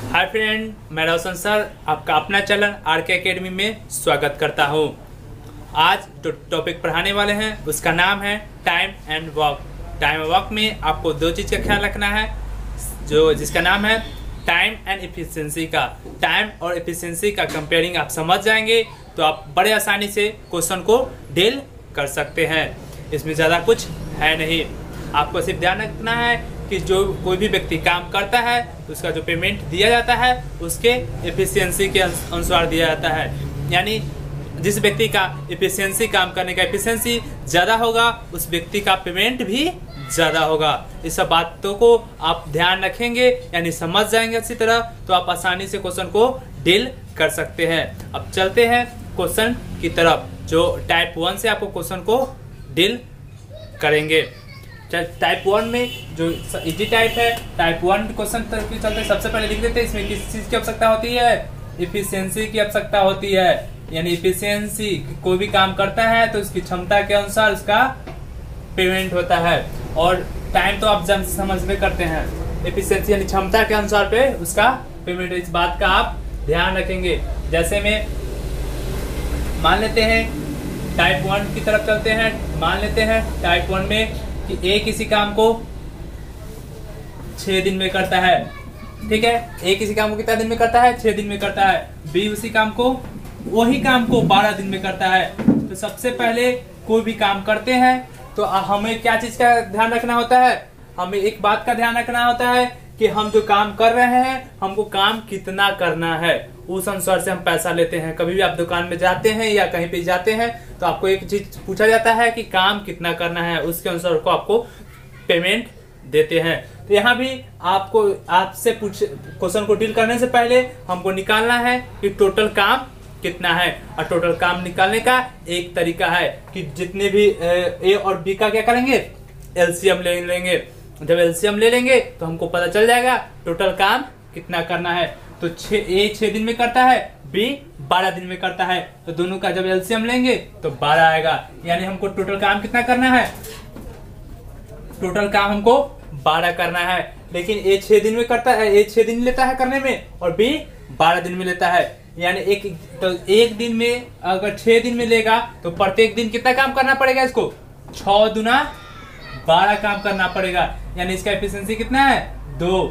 Hi friend, मैं रोशन sir आपका अपना चैनल आरके एकेडमी में स्वागत करता हूँ। आज जो टॉपिक पढ़ाने वाले हैं उसका नाम है टाइम एंड वर्क। टाइम और वर्क में आपको दो चीज़ का ख्याल रखना है, जिसका नाम है टाइम एंड एफिशिएंसी का। टाइम और एफिशिएंसी का कंपेयरिंग आप समझ जाएंगे तो आप बड़े आसानी से क्वेश्चन को डील कर सकते हैं। इसमें ज़्यादा कुछ है नहीं, आपको सिर्फ ध्यान रखना है कि जो कोई भी व्यक्ति काम करता है उसका जो पेमेंट दिया जाता है उसके एफिशिएंसी के अनुसार दिया जाता है। यानी जिस व्यक्ति का एफिशिएंसी, काम करने का एफिशिएंसी ज़्यादा होगा उस व्यक्ति का पेमेंट भी ज़्यादा होगा। इस सब बातों को आप ध्यान रखेंगे यानी समझ जाएंगे अच्छी तरह तो आप आसानी से क्वेश्चन को डील कर सकते हैं। अब चलते हैं क्वेश्चन की तरफ, जो टाइप 1 से आपको क्वेश्चन को डील करेंगे। टाइप 1 में जो इजी टाइप है, टाइप 1 क्वेश्चन के चलते सबसे पहले लिख देते हैं इसमें किस चीज़ की आवश्यकता होती है, एफिशिएंसी की आवश्यकता होती है। यानी एफिशिएंसी, कोई भी काम करता है तो उसकी क्षमता के अनुसार उसका पेमेंट होता है। और टाइम तो आप जब समझ में करते हैं, एफिशिएंसी यानी क्षमता के अनुसार पे उसका पेमेंट। इस बात का आप ध्यान रखेंगे। जैसे में मान लेते हैं टाइप 1 की तरफ चलते हैं। मान लेते हैं टाइप 1 में कि ए किसी काम को 6 दिन में करता है, ठीक है। ए किसी काम को कितना दिन में करता है? 6 दिन में करता है। बी उसी काम को, वही काम को 12 दिन में करता है। तो सबसे पहले कोई भी काम करते हैं तो हमें क्या चीज का ध्यान रखना होता है? हमें एक बात का ध्यान रखना होता है कि हम जो काम कर रहे हैं हमको काम कितना करना है, उस अनुसार से हम पैसा लेते हैं। कभी भी आप दुकान में जाते हैं या कहीं पे जाते हैं तो आपको एक चीज पूछा जाता है कि काम कितना करना है, उसके अनुसार को आपको पेमेंट देते हैं। तो यहाँ भी आपको आपसे क्वेश्चन को डील करने से पहले हमको निकालना है कि टोटल काम कितना है। और टोटल काम निकालने का एक तरीका है कि जितने भी ए और बी का क्या करेंगे, एलसीएम ले लेंगे। जब एलसीएम ले लेंगे तो हमको पता चल जाएगा टोटल काम कितना करना है। तो ए 6 दिन में करता है, बी 12 दिन में करता है, तो दोनों का जब एलसीएम लेंगे तो 12 आएगा। यानी हमको टोटल काम कितना करना है? टोटल काम हमको 12 करना है। लेकिन ए 6 दिन में करता है, ए 6 दिन लेता है करने में और बी 12 दिन में लेता है। यानी एक दिन में अगर 6 दिन में लेगा तो प्रत्येक दिन कितना काम करना पड़ेगा इसको? 6 दुना 12 काम करना पड़ेगा। यानी इसका एफिशिएंसी कितना है? 2।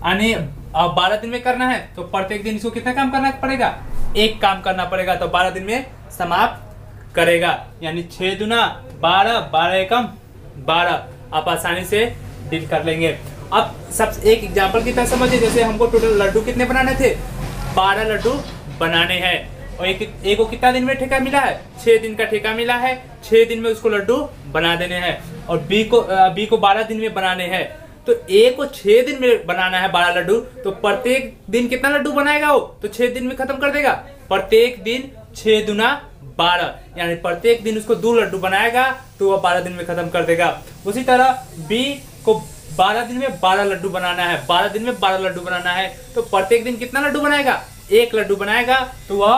यानी अब 12 दिन में करना है तो प्रत्येक दिन इसको कितना काम करना पड़ेगा? 1 काम करना पड़ेगा। तो 12 दिन में समाप्त करेगा। यानी 6 दुना 12, 12 एकम 12। आप आसानी से डील कर लेंगे। अब सब एक एग्जांपल की तरह समझिए। जैसे हमको टोटल लड्डू कितने बनाने थे? 12 लड्डू बनाने हैं। और एक को कितना दिन में ठेका मिला है? 6 दिन का ठेका मिला है। 6 दिन में उसको लड्डू बना देने हैं। और बी को 12 दिन में बनाने हैं। तो ए को 6 दिन में बनाना है 12 लड्डू, तो प्रत्येक दिन कितना लड्डू बनाएगा वो? तो 6 दिन में खत्म कर देगा। प्रत्येक दिन 6 दुना 12, यानी प्रत्येक दिन उसको 2 लड्डू बनाएगा तो वह 12 दिन में खत्म कर देगा। उसी तरह बी को 12 दिन में 12 लड्डू बनाना है, 12 दिन में 12 लड्डू बनाना है, तो प्रत्येक दिन कितना लड्डू बनाएगा? 1 लड्डू बनाएगा तो वह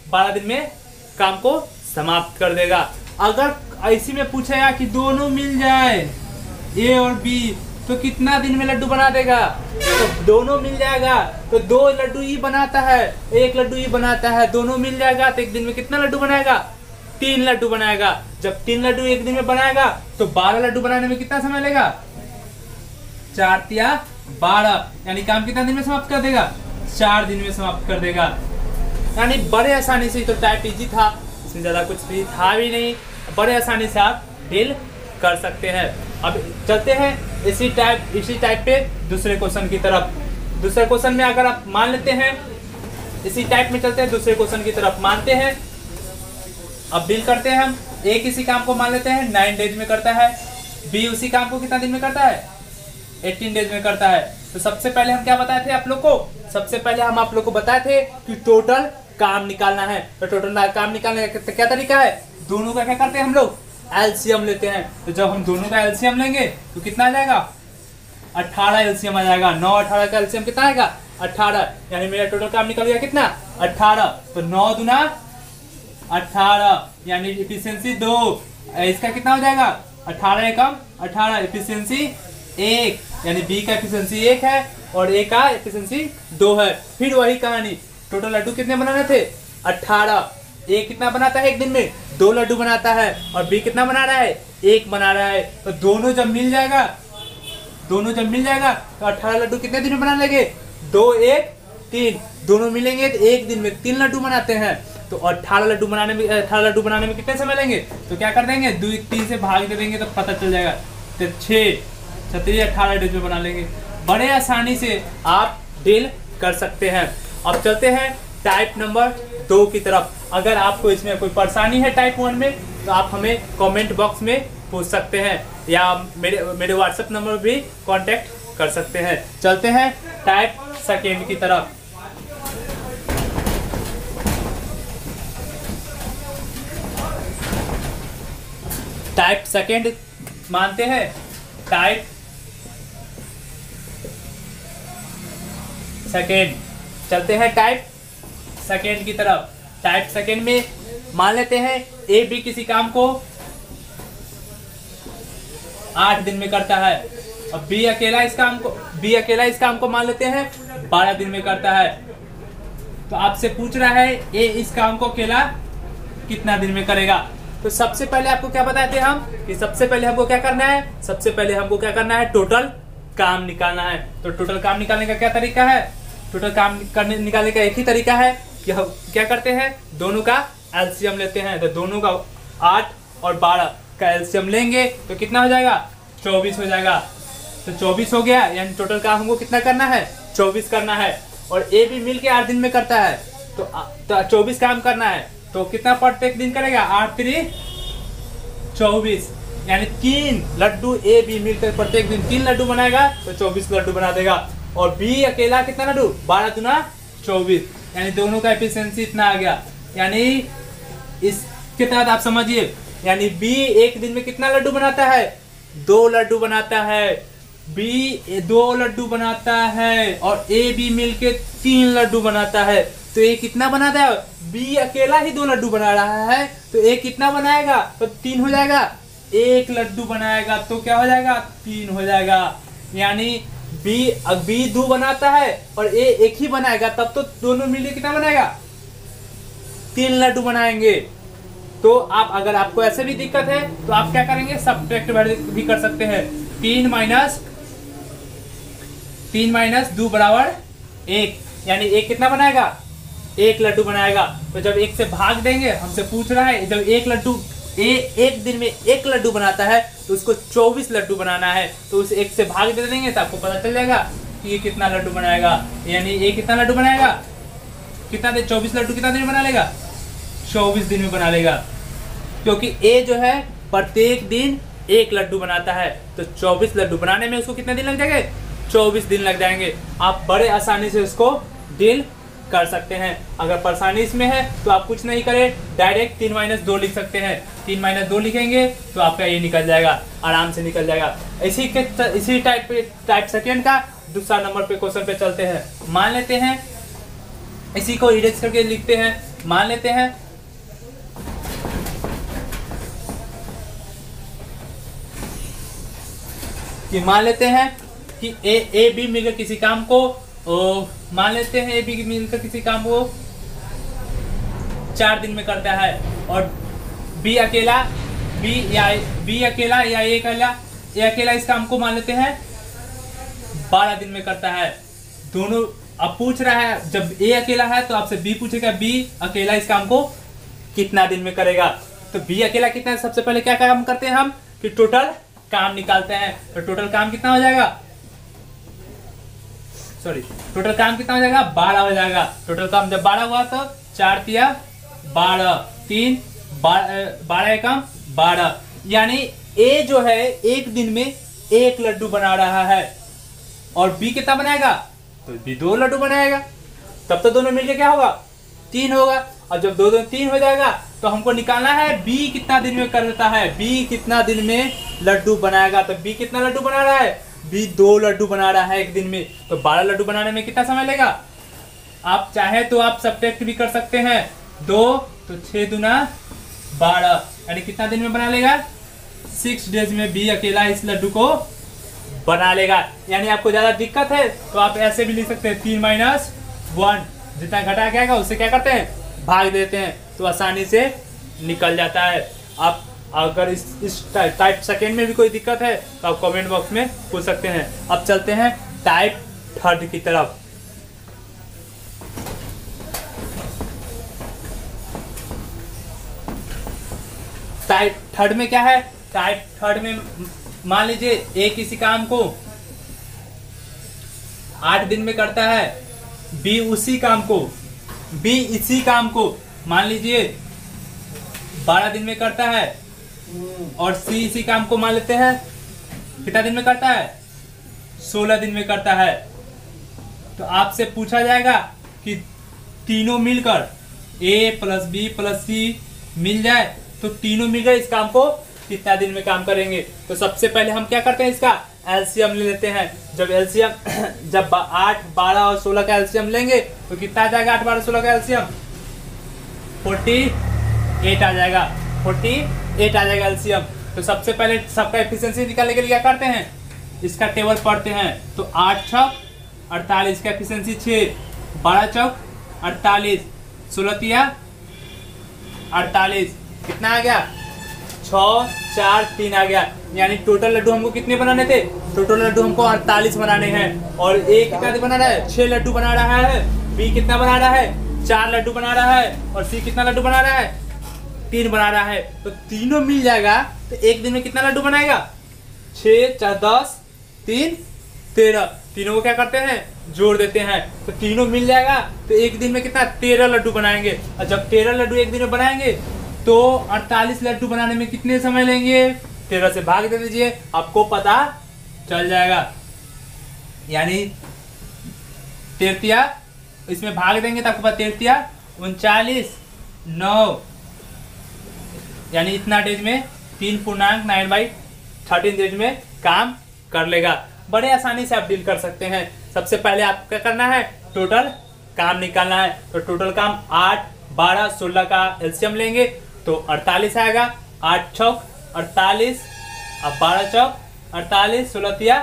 12 दिन में काम को समाप्त कर देगा। अगर ऐसी में पूछेगा कि दोनों मिल जाए ए और बी तो कितना दिन में लड्डू बना देगा? तो दोनों मिल जाएगा तो 2 लड्डू ही बनाता है, 1 लड्डू ही बनाता है। दोनों मिल जाएगा तो एक दिन में कितना लड्डू बनाएगा? 3 लड्डू बनाएगा। जब 3 लड्डू एक दिन में बनाएगा तो 12 लड्डू बनाने में कितना समय लेगा? 4 या 12, यानी काम कितना दिन में समाप्त कर देगा? 4 दिन में समाप्त कर देगा। यानी बड़े आसानी से, तो टाइप इजी था, इसमें ज्यादा कुछ भी था भी नहीं, बड़े आसानी से आप डील कर सकते हैं। अब चलते हैं इसी टाइप पे दूसरे क्वेश्चन की तरफ। दूसरे क्वेश्चन में अगर आप मान लेते हैं, इसी टाइप में चलते हैं दूसरे क्वेश्चन की तरफ। मानते हैं, अब डील करते हैं हम। ए किसी काम को मान लेते हैं 9 डेज में करता है, बी उसी काम को कितना दिन में करता है? 18 डेज में करता है। तो सबसे पहले हम क्या बताए थे आप लोग को? सबसे पहले हम आप लोग को बताए थे कि टोटल काम निकालना है। तो टोटल काम निकालने का क्या तरीका है? दोनों का क्या करते हैं हम लोग? एलसीएम लेते हैं। तो जब हम दोनों का एलसीएम लेंगे तो कितना आ जाएगा? 18 एलसीएम आ जाएगा। 9 18 का एलसीएम कितना आएगा? 18। यानी मेरा टोटल काम निकल गया कितना? 18। तो 9 दुना 18, यानी एफिशिएंसी 2। इसका कितना हो जाएगा? 18 एकम 18, एफिशिएंसी 1, यानी बी का एफिशिएंसी 1 है और ए का एफिशिएंसी 2 है। फिर वही कहानी, टोटल लड्डू कितने बनाने थे 18। ए कितना बनाता है एक दिन में 2 लड्डू बनाता है, और बी कितना बना रहा है 1 बना रहा है। तो दोनों जब मिल जाएगा तो 18 लड्डू कितने दिन में बनाने लगे 2 1 3, दोनों मिलेंगे तो एक दिन में 3 लड्डू बनाते हैं। तो 18 लड्डू बनाने में कितने समय लेंगे, तो क्या कर देंगे 2 3 से भाग दे देंगे तो पता चल जाएगा, तो 6 6 18 लड्डू बना लेंगे। बड़े आसानी से आप डील कर सकते हैं। अब चलते हैं टाइप नंबर 2 की तरफ। अगर आपको इसमें कोई परेशानी है टाइप 1 में तो आप हमें कमेंट बॉक्स में पूछ सकते हैं, या मेरे व्हाट्सएप नंबर भी कांटेक्ट कर सकते हैं। चलते हैं टाइप सेकेंड की तरफ। टाइप सेकेंड मानते हैं, टाइप सेकेंड। चलते हैं टाइप सेकेंड की तरफ। टाइप सेकेंड में मान लेते हैं ए बी किसी काम को 8 दिन में करता है, और बी अकेला इस काम को मान लेते हैं 12 दिन में करता है। तो आपसे पूछ रहा है ए इस काम को अकेला कितना दिन में करेगा। तो सबसे पहले आपको क्या बताते हैं हम कि सबसे पहले हमको क्या करना है टोटल काम निकालना है। तो टोटल काम निकालने का क्या तरीका है, टोटल काम निकालने का एक ही तरीका है कि हम क्या करते हैं दोनों का एलसीएम लेते हैं। तो दोनों का 8 और 12 का एलसीएम लेंगे तो कितना हो जाएगा 24 हो जाएगा। तो 24 हो गया, यानी टोटल काम हमको कितना करना है 24 करना है। और ए भी मिल के 8 दिन में करता है तो 24 काम करना है। तो कितना प्रत्येक दिन करेगा 8 3 24, यानी 3 लड्डू ए बी मिलकर प्रत्येक दिन 3 लड्डू बनाएगा तो 24 लड्डू बना देगा। और बी अकेला कितना लड्डू 12 दूना 24, यानी दोनों का एफिशिएंसी इतना आ गया। यानी इसके तहत आप समझिए, यानी बी एक दिन में कितना लड्डू बनाता है 2 लड्डू बनाता है, बी 2 लड्डू बनाता है, और ए बी मिलके 3 लड्डू बनाता है। तो ए कितना बनाता है, बी अकेला ही 2 लड्डू बना रहा है तो ए कितना बनाएगा तो 3 हो जाएगा, 1 लड्डू बनाएगा तो क्या हो जाएगा 3 हो जाएगा। यानी बी 2 बनाता है और ए 1 ही बनाएगा, तब तो दोनों मिलकर कितना बनाएगा 3 लड्डू बनाएंगे। तो आप अगर आपको ऐसे भी दिक्कत है तो आप क्या करेंगे सब्ट्रैक्ट भी कर सकते हैं। 3 माइनस 2 बराबर 1, यानी 1 कितना बनाएगा 1 लड्डू बनाएगा। तो जब 1 से भाग देंगे, हमसे पूछ रहा है जब 1 लड्डू एक दिन में 1 लड्डू बनाता है तो उसको 24 लड्डू बनाना है, तो उस 1 से भाग दे देंगे तो आपको पता चल जाएगा कि ये कितना लड्डू बनाएगा। यानी ये कितना लड्डू बनाएगा, कितना दिन 24 लड्डू कितना दिन में बना लेगा 24 दिन में बना लेगा, क्योंकि ए जो है प्रत्येक दिन 1 लड्डू बनाता है। तो 24 लड्डू बनाने में उसको कितने दिन लग जाएंगे 24 दिन लग जाएंगे। आप बड़े आसानी से उसको डील कर सकते हैं। अगर परेशानी इसमें है तो आप कुछ नहीं करें, डायरेक्ट 3 - 2 लिख सकते हैं। 3 - 2 लिखेंगे तो आपका ये निकल जाएगा, आराम से निकल जाएगा। इसी टाइप सेकेंड का दूसरा नंबर पे क्वेश्चन पे चलते हैं। मान लेते हैं इसी को इरेज करके लिखते हैं। मान लेते हैं कि ए बी मिलकर किसी काम को मान लेते हैं ए बी मिलकर किसी काम को 4 दिन में करता है, और बी अकेला या ए अकेला इस काम को मान लेते हैं 12 दिन में करता है। दोनों अब पूछ रहा है, जब ए अकेला है तो आपसे बी पूछेगा बी अकेला इस काम को कितना दिन में करेगा। तो बी अकेला कितना, सबसे पहले क्या काम करते हैं हम कि टोटल काम निकालते हैं। तो टोटल काम कितना हो जाएगा, टोटल काम कितना हो जाएगा 12 हो जाएगा। टोटल काम जब 12 हुआ तो 4 तिया 12, 3 12 एकम 12, यानी ए जो है एक दिन में 1 लड्डू बना रहा है, और बी कितना बनाएगा तो बी 2 लड्डू बनाएगा। तब तो दोनों मिलके क्या होगा 3 होगा। और जब 2 2 3 हो जाएगा तो हमको निकालना है बी कितना दिन में करता है, बी कितना दिन में लड्डू बनाएगा। तो बी कितना लड्डू बना रहा है, बी 2 लड्डू बना रहा है एक दिन में। तो 12 लड्डू बनाने में कितना समय लेगा, आप चाहे तो आप सब्ट्रैक्ट भी कर सकते हैं। 2 तो 6 दूना 12, यानी कितना दिन में बना लेगा 6 डेज में बी अकेला इस लड्डू को बना लेगा। यानी आपको ज्यादा दिक्कत है तो आप ऐसे भी लिख सकते हैं 3 - 1, जितना घटा के आएगा उससे क्या करते हैं, भाग देते हैं, तो आसानी से निकल जाता है। आप अगर इस टाइप सेकेंड में भी कोई दिक्कत है तो आप कमेंट बॉक्स में पूछ सकते हैं। अब चलते हैं टाइप थर्ड की तरफ। टाइप थर्ड में क्या है, टाइप थर्ड में मान लीजिए ए किसी काम को 8 दिन में करता है, बी इसी काम को मान लीजिए 12 दिन में करता है, और सी इसी काम को मान लेते हैं कितना दिन में करता है, 16 दिन में करता है। तो आपसे पूछा जाएगा कि तीनों मिलकर ए प्लस बी प्लस सी मिल जाए तो तीनों मिलकर इस काम को कितना दिन में काम करेंगे। तो सबसे पहले हम क्या करते हैं, इसका एलसीएम ले लेते हैं। जब 8, 12 और 16 का एलसीएम लेंगे तो कितना आ जाएगा, 8, 12, 16 का एलसीएम 48 आ जाएगा, 48 आ जाएगा एलसीएम। तो सबसे पहले सबका एफिशिएंसी निकालने के लिए क्या करते हैं, इसका टेबल पढ़ते हैं। तो 8 छक 48 का एफिशिएंसी 6, 12 चौक 48, 16 तिया 48, कितना आ गया 6, 4, 3 आ गया। यानी टोटल लड्डू हमको कितने बनाने थे, टोटल लड्डू हमको 48 बनाने हैं। और ए कितना बना रहा है, 6 लड्डू बना रहा है, बी कितना बना रहा है, 4 लड्डू बना रहा है, और सी कितना लड्डू बना रहा है, 3 बना रहा है। तो तीनों मिल जाएगा तो एक दिन में कितना लड्डू बनाएगा, 6, 4, 10, 3, 13। तीनों को क्या करते हैं, जोड़ देते हैं, तो तीनों मिल जाएगा तो एक दिन में कितना 13 लड्डू बनाएंगे। और जब 13 लड्डू एक दिन में बनाएंगे तो 48 लड्डू बनाने में कितने समय लेंगे, 13 से भाग दे दीजिए, आपको पता चल जाएगा। यानी 13 इसमें भाग देंगे तो आपको पता 13 39 9, यानी इतना डेज में 3.9/13 डेज में काम कर लेगा। बड़े आसानी से आप डील कर सकते हैं। सबसे पहले आपको क्या करना है, टोटल काम निकालना है। तो टोटल काम 8, 12, 16 का एलसीएम लेंगे तो 48 आएगा। 8 चौक 48, अब 12 चौक 48, 16 तिया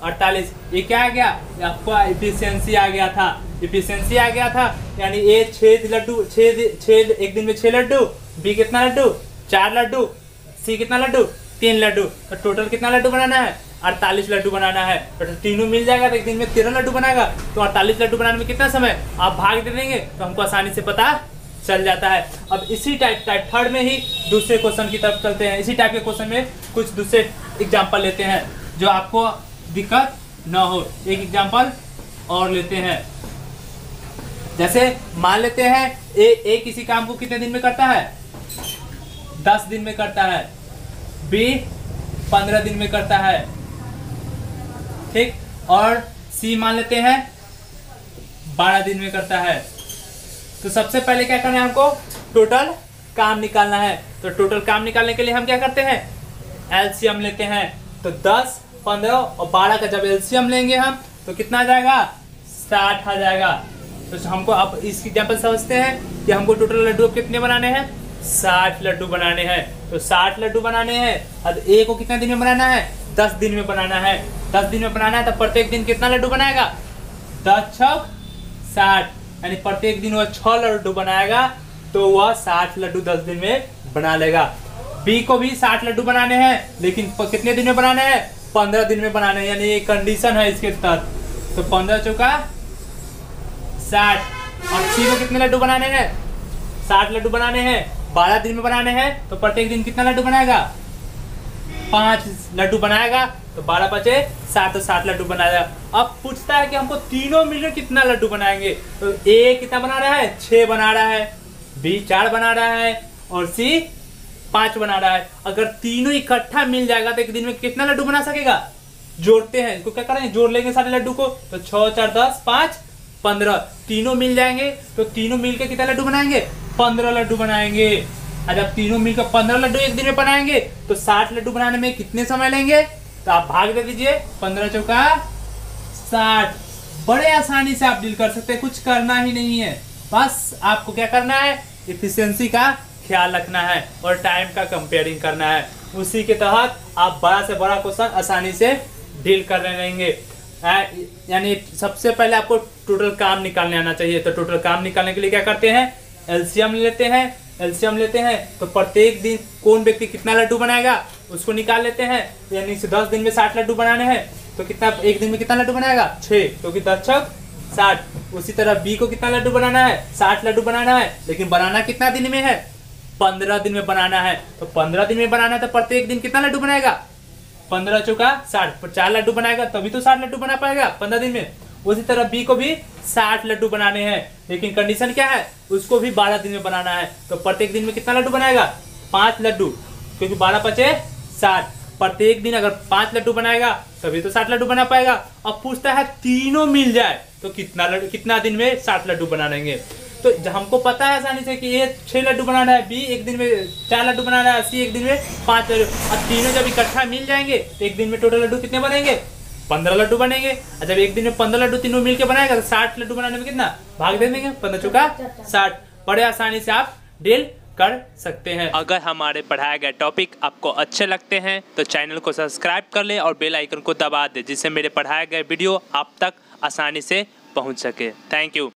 48। ये क्या आ गया, आपको एफिशिएंसी आ गया था, एफिशिएंसी आ गया था। यानी ए 6 लड्डू, 6 एक दिन में 6 लड्डू, बी कितना लड्डू, 4 लड्डू, सी कितना लड्डू, 3 लड्डू। तो टोटल कितना लड्डू बनाना है, 48 लड्डू बनाना है। तो तीनों मिल जाएगा तो एक दिन में 13 लड्डू बनाएगा। तो 48 लड्डू बनाने में कितना समय, आप भाग दे देंगे तो हमको आसानी से पता चल जाता है। अब इसी टाइप थर्ड में ही दूसरे क्वेश्चन की तरफ चलते हैं। इसी टाइप के क्वेश्चन में कुछ दूसरे एग्जाम्पल लेते हैं जो आपको दिक्कत न हो। एक एग्जाम्पल और लेते हैं, जैसे मान लेते हैं ए किसी काम को कितने दिन में करता है, 10 दिन में करता है, बी 15 दिन में करता है, ठीक, और सी मान लेते हैं 12 दिन में करता है। तो सबसे पहले क्या करना है, हमको टोटल काम निकालना है। तो टोटल काम निकालने के लिए हम क्या करते हैं, एलसीएम लेते हैं। तो 10, 15 और 12 का जब एलसीएम लेंगे हम तो कितना आ जाएगा, 60 आ जाएगा। तो हमको अब इस एग्जाम्पल समझते हैं कि हमको टोटल लड्डू कितने बनाने हैं, 60 लड्डू बनाने हैं। तो 60 लड्डू बनाने हैं। अब ए को कितने दिन में बनाना है, 10 दिन में बनाना है। 10 दिन में बनाना है तो प्रत्येक दिन कितना लड्डू बनाएगा, 10 छक 60, यानी प्रत्येक दिन वह 6 लड्डू बनाएगा तो वह 60 लड्डू 10 दिन में बना लेगा। बी को भी 60 लड्डू बनाने हैं, लेकिन कितने दिन में बनाने हैं, 15 दिन में बनाने हैं। यानी ये कंडीशन है इसके तहत। तो 15 चौका 60, और सी को कितने लड्डू बनाने हैं, 60 लड्डू बनाने हैं, 12 दिन में बनाने हैं। तो प्रत्येक दिन कितना लड्डू बनाएगा, 5 लड्डू बनाएगा। तो 12 बचे 60, तो 60 लड्डू बनाएगा। अब पूछता है कि हमको तीनों मिलकर कितना लड्डू बनाएंगे। तो ए कितना बना रहा है, 6 बना रहा है, बी 4 बना रहा है, और सी 5 बना रहा है। अगर तीनों इकट्ठा मिल जाएगा तो एक दिन में कितना लड्डू बना सकेगा, जोड़ते हैं, इसको क्या करेंगे, जोड़ लेंगे सारे लड्डू को। तो 6, 4, 10, 5, 15, तीनों मिल जाएंगे। तो तीनों मिलकर कितना लड्डू बनाएंगे, 15 लड्डू बनाएंगे। और जब तीनों मिलकर 15 लड्डू एक दिन में बनाएंगे तो 60 लड्डू बनाने में कितने समय लेंगे, तो आप भाग दे दीजिए, 15 चौका 60। बड़े आसानी से आप डील कर सकते हैं, कुछ करना ही नहीं है। बस आपको क्या करना है, एफिशिएंसी का ख्याल रखना है और टाइम का कंपेयरिंग करना है। उसी के तहत आप बड़ा से बड़ा क्वेश्चन आसानी से डील कर रहे रहेंगे। यानी सबसे पहले आपको टोटल काम निकालने आना चाहिए। तो टोटल काम निकालने के लिए क्या करते हैं, एलसीएम लेते हैं। एलसीएम लेते हैं तो प्रत्येक दिन कौन व्यक्ति कितना लड्डू बनाएगा उसको निकाल लेते हैं। यानी 10 दिन में 60 लड्डू बनाने हैं तो कितना, एक दिन में कितना लड्डू बनाएगा, 6, क्योंकि 10 छक 60। उसी तरह बी को कितना लड्डू बनाना है, 60 लड्डू बनाना है, लेकिन बनाना कितना दिन में है, 15 दिन में बनाना है। तो 15 दिन में बनाना है तो प्रत्येक दिन कितना लड्डू बनाएगा, 15 चौका 60, 4 लड्डू बनाएगा तभी तो 60 लड्डू बना पाएगा 15 दिन में। उसी तरह बी को भी 60 लड्डू बनाने हैं, लेकिन कंडीशन क्या है, उसको भी 12 दिन में बनाना है। तो प्रत्येक दिन में कितना लड्डू बनाएगा, 5 लड्डू, क्योंकि 12 पचे 60। प्रत्येक दिन अगर 5 लड्डू बनाएगा तभी तो 60 लड्डू बना पाएगा। अब पूछता है तीनों मिल जाए तो कितना दिन में 60 लड्डू बना लेंगे। तो हमको पता है आसानी से कि ये 6 लड्डू बनाना है, बी एक दिन में 4 लड्डू बनाना है, सी एक दिन में 5 लड्डू। अब तीनों जब इकट्ठा मिल जाएंगे तो एक दिन में टोटल लड्डू कितने बनेंगे, 15 लड्डू बनेंगे। और जब एक दिन में 15 लड्डू तीनों मिलकर बनाएगा तो 60 लड्डू बनाने में कितना भाग दे देंगे, 15 चौका 60। बड़े आसानी से आप डील कर सकते हैं। अगर हमारे पढ़ाए गए टॉपिक आपको अच्छे लगते हैं तो चैनल को सब्सक्राइब कर ले और बेल आइकन को दबा दे, जिससे मेरे पढ़ाए गए वीडियो आप तक आसानी से पहुंच सके। Thank you.